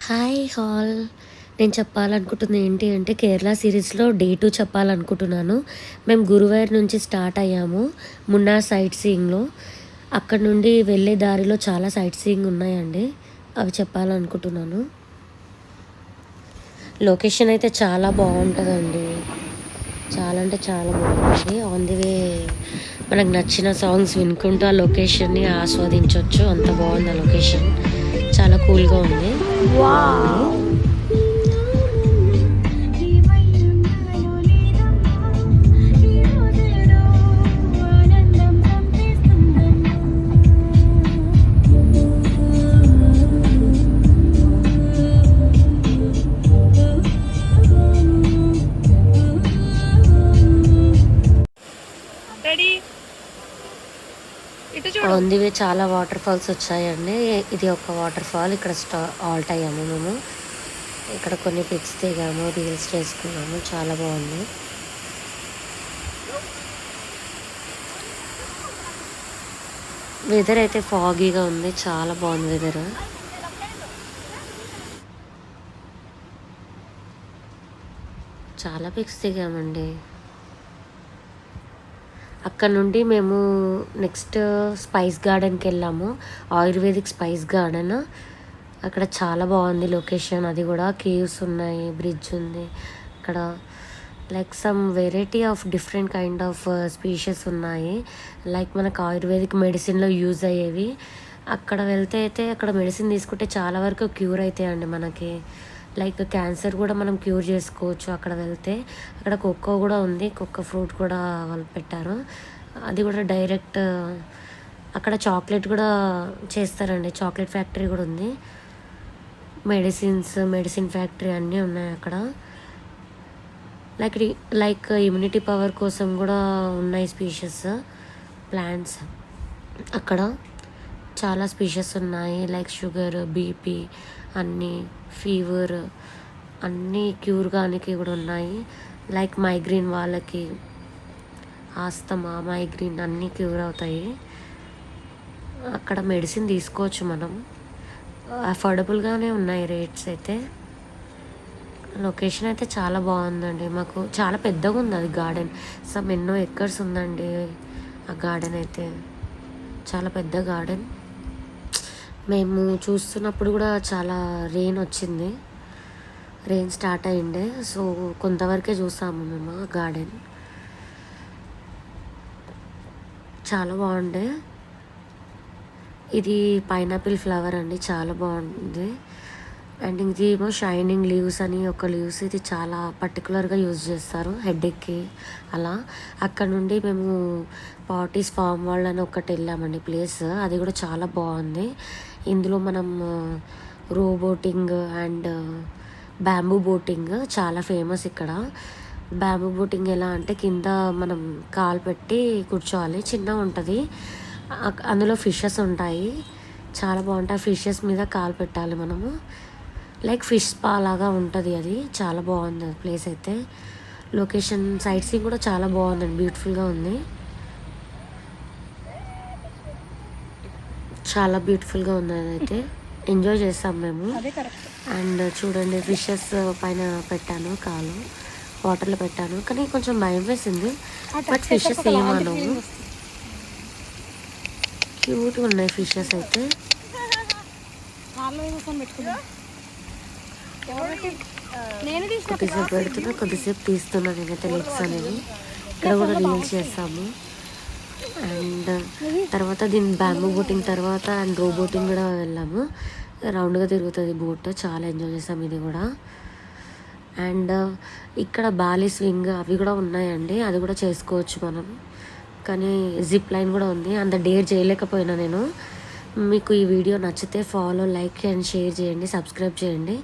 Hi hall. నేను చెప్పాలనుకుంటుంది ఏంటి అంటే కేరళ సిరీస్లో డే 2 చెప్పాలనుకుంటున్నాను. మేము గురువాయూర్ నుంచి స్టార్ట్ అయ్యాము మున్నార్ సైట్ సీయింగ్లో. అక్కడ నుండి వెళ్ళే దారిలో చాలా సైట్ సీయింగ్ ఉన్నాయండి, అవి చెప్పాలనుకుంటున్నాను. లొకేషన్ అయితే చాలా బాగుంటుందండి, చాలా అంటే చాలా బాగుంటుంది. ఆన్ ది వే మనకు నచ్చిన సాంగ్స్ వినుకుంటూ ఆ లొకేషన్ని ఆస్వాదించవచ్చు. అంత బాగుంది ఆ లొకేషన్, చాలా కూల్గా ఉంది. ఆన్ ది వే చాలా వాటర్ ఫాల్స్ వచ్చాయండి. ఇది ఒక వాటర్ ఫాల్. ఇక్కడ ఆల్ట్ అయ్యాము మేము. ఇక్కడ కొన్ని పిక్స్ దిగాము, రీల్స్ చేసుకున్నాము, చాలా బాగుంది. వెదర్ అయితే ఫాగీగా ఉంది, చాలా బాగుంది వెదర్. చాలా పిక్స్ దిగామండి. అక్కడ నుండి మేము నెక్స్ట్ స్పైస్ గార్డెన్కి వెళ్ళాము, ఆయుర్వేదిక్ స్పైస్ గార్డెన్. అక్కడ చాలా బాగుంది లొకేషన్. అది కూడా కేవ్స్ ఉన్నాయి, బ్రిడ్జ్ ఉంది. అక్కడ like some variety of different kind of species ఉన్నాయి, లైక్ మనకు ఆయుర్వేదిక్ మెడిసిన్లో యూజ్ అయ్యేవి. అక్కడ వెళ్తే అయితే అక్కడ మెడిసిన్ తీసుకుంటే చాలా వరకు క్యూర్ అవుతాయండి మనకి. లైక్ క్యాన్సర్ కూడా మనం క్యూర్ చేసుకోవచ్చు అక్కడ వెళ్తే. అక్కడ కోకో కూడా ఉంది, కోకో ఫ్రూట్ కూడా వాళ్ళు పెట్టారు. అది కూడా డైరెక్ట్ అక్కడ చాక్లెట్ కూడా చేస్తారండి, చాక్లెట్ ఫ్యాక్టరీ కూడా ఉంది. మెడిసిన్ ఫ్యాక్టరీ అన్నీ ఉన్నాయి అక్కడ. లైక్ ఇమ్యూనిటీ పవర్ కోసం కూడా ఉన్నాయి స్పీషీస్ ప్లాంట్స్. అక్కడ చాలా స్పీషీస్ ఉన్నాయి, లైక్ షుగర్, బీపీ, అన్నీ, ఫీవర్ అన్నీ క్యూర్ కానికి కూడా ఉన్నాయి. లైక్ మైగ్రేన్ వాళ్ళకి, ఆస్తమా, మైగ్రేన్ అన్నీ క్యూర్ అవుతాయి. అక్కడ మెడిసిన్ తీసుకోవచ్చు మనం, అఫోర్డబుల్గానే ఉన్నాయి రేట్స్ అయితే. లొకేషన్ అయితే చాలా బాగుందండి. మాకు చాలా పెద్దగా ఉంది అది గార్డెన్, ఎన్నో ఎకర్స్ ఉందండి ఆ గార్డెన్ అయితే. చాలా పెద్ద గార్డెన్. మేము చూస్తున్నప్పుడు కూడా చాలా రెయిన్ వచ్చింది, రెయిన్ స్టార్ట్ అయ్యిండే. సో కొంతవరకే చూసాము మేము ఆ గార్డెన్. చాలా బాగుండే. ఇది పైనాపిల్ ఫ్లవర్ అండి, చాలా బాగుంది. అండ్ ఇదేమో షైనింగ్ లీవ్స్ అని ఒక లీవ్స్, ఇది చాలా పర్టికులర్గా యూజ్ చేస్తారు హెడ్ఏక్కి అలా. అక్కడ నుండి మేము పాటీస్ ఫామ్ వరల్డ్ అని ఒకటి వెళ్ళామండి ప్లేస్, అది కూడా చాలా బాగుంది. ఇందులో మనం రో బోటింగ్ అండ్ బ్యాంబూ బోటింగ్ చాలా ఫేమస్ ఇక్కడ. బ్యాంబూ బోటింగ్ ఎలా అంటే కింద మనం కాలు పెట్టి కూర్చోవాలి, చిన్నగా ఉంటుంది. అందులో ఫిషెస్ ఉంటాయి, చాలా బాగుంటాయి. ఫిషెస్ మీద కాలు పెట్టాలి మనము, లైక్ ఫిష్ స్పా లాగా ఉంటుంది. అది చాలా బాగుంది ప్లేస్ అయితే. లొకేషన్ సైట్ సీయింగ్ కూడా చాలా బాగుందండి, బ్యూటిఫుల్గా ఉంది, చాలా బ్యూటిఫుల్గా ఉంది. అదైతే ఎంజాయ్ చేస్తాం మేము. అండ్ చూడండి, ఫిషెస్ పైన పెట్టాను కాలు, వాటర్లో పెట్టాను, కానీ కొంచెం భయం వేసింది. బట్ ఫిషెస్ ఏమనవు, క్యూట్గా ఉన్నాయి ఫిషెస్ అయితే. కొద్దిసేపు పెడుతున్నా, కొద్దిసేపు తీస్తున్నా నేనైతే లెగ్స్ అనేవి. ఇక్కడ కూడా రీల్స్ చేస్తాము. అండ్ తర్వాత దీని బ్యాంబూ బోటింగ్ తర్వాత అండ్ రో బోటింగ్ కూడా వెళ్ళాము. రౌండ్గా తిరుగుతుంది బోట్, చాలా ఎంజాయ్ చేసాం ఇది కూడా. అండ్ ఇక్కడ బాలీ స్వింగ్ అవి కూడా ఉన్నాయండి, అది కూడా చేసుకోవచ్చు మనం. కానీ జిప్ లైన్ కూడా ఉంది, అంత డేర్ చేయలేకపోయినా నేను. మీకు ఈ వీడియో నచ్చితే ఫాలో, లైక్ అండ్ షేర్ చేయండి, సబ్స్క్రైబ్ చేయండి.